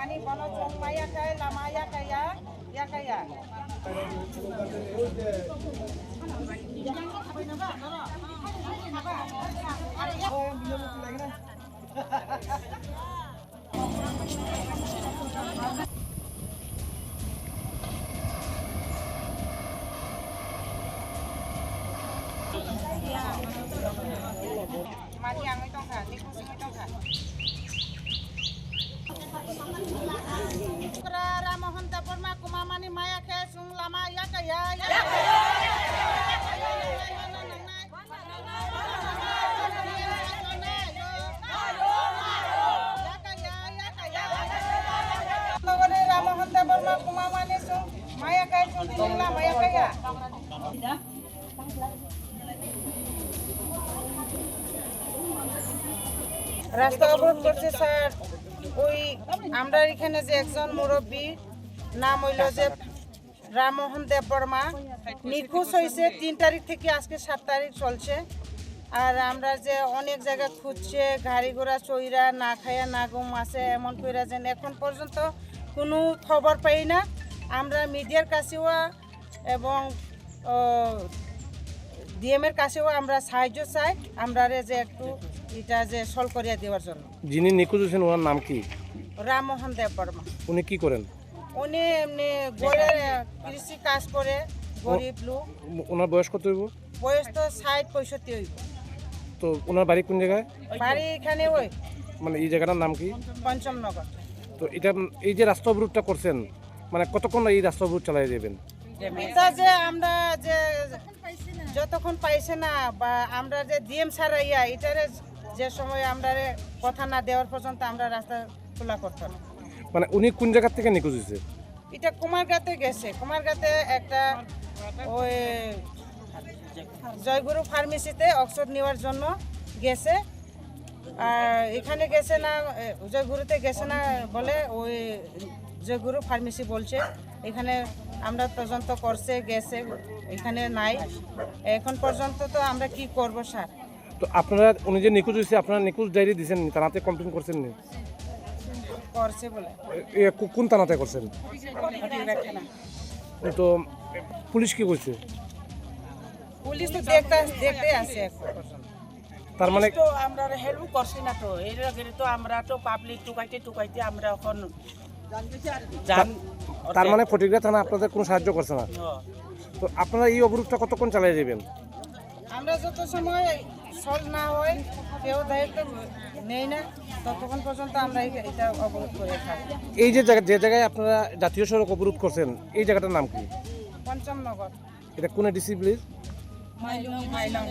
mani bono chong maya kaya lama ya kaya ya kaya. Mani yang itu kan, ini khusus itu kan. Ramohon tapor ma kumamani maya ke sung lama ya kaya ya. Ramohon tapor ma kumamani sung maya ke sung lama ya kaya. রাস্তা অবরোধ করছে sir ওই আমরা এখানে যে একজন মুরব্বী নাম হইল যে রামমোহন দেববর্মা নিখোঁজ হয়েছে 3 তারিখ থেকে আজকে 7 তারিখ চলছে আর আমরা যে অনেক জায়গা খুঁজছে গাড়ি ঘোড়া চইরা না খায়া না ঘুম আছে এমন কইরা যেন এখন পর্যন্ত কোনো খবর পাই না আমরা মিডিয়ার কাছেও এবং ডিএমের কাছেও আমরা সাহায্য চাই আমরা যে একটু এটা যে সলভ করিয়া দেওয়ার জন্য। যিনি নিখোঁজ হয়েছেন ওনার নাম কি? রামমোহন দেববর্মা। উনি কি করেন? উনি এমনি গড়ে কৃষি কাজ করে গরিব লোক। ওনার বয়স কত হইব? বয়স তো 60-65 হইব। তো ওনার বাড়ি কোন জায়গায়? বাড়ি এখানে ওই মানে এই জায়গাটার নাম কি? পঞ্চমনগর। তো এটা এই যে রাস্তা অবরোধটা করছেন মানে কতক্ষণ এই রাস্তা অবরোধ চালিয়ে যাবেন? এটা যে আমরা যে যতক্ষণ পাইছে না বা আমরা যে ডিএম ছাড়াইয়া এটারে যে সময় আমরা কথা না দেওয়ার পর্যন্ত আমরা রাস্তা খোলা করতাম না। মানে উনি কোন জায়গা থেকে নিখোঁজ হয়েছে? এটা কুমারগাতে গেছে কুমারগাতে একটা ওই জয়গুরু ফার্মেসিতে ঔষধ নেওয়ার জন্য গেছে আর এখানে গেছে না জয়গুরুতে গেছে না বলে ওই জয়গুরু ফার্মেসি বলছে এখানে আমরা তদন্ত করছে গেছে এখানে নাই এখন পর্যন্ত তো আমরা কি করব স্যার? তো আপনারা উনি যে নিখোঁজ হয়েছে আপনারা নিখোঁজ ডায়েরি দিয়েছেন থানাতে কমপ্লেন করছেন নি? করছে বলে কোন থানাতে করছেন? তো পুলিশ কি করছে? পুলিশ তো দেখতে আছে এখন পর্যন্ত। তার মানে তো আমরা হেল্প করছি না তো এর আগে তো আমরা তো পাবলিক টুকাইতে আমরা এখন তার মানে ফটিকরা থানা আপনাদের কোনো সাহায্য করছে না? তো আপনারা এই অবরোধটা কতক্ষণ চালিয়ে যাবেন? আমরা যত সময় সলভ না হয় কেউ দায়িত্ব নেই না ততক্ষণ পর্যন্ত আমরা এটা অবরোধ করে থাকি। এই যে জায়গায় আপনারা জাতীয় সড়ক অবরোধ করছেন এই জায়গাটার নাম কি? পঞ্চমনগর। এটা কোন ডিসি প্লিজ? মাইলং।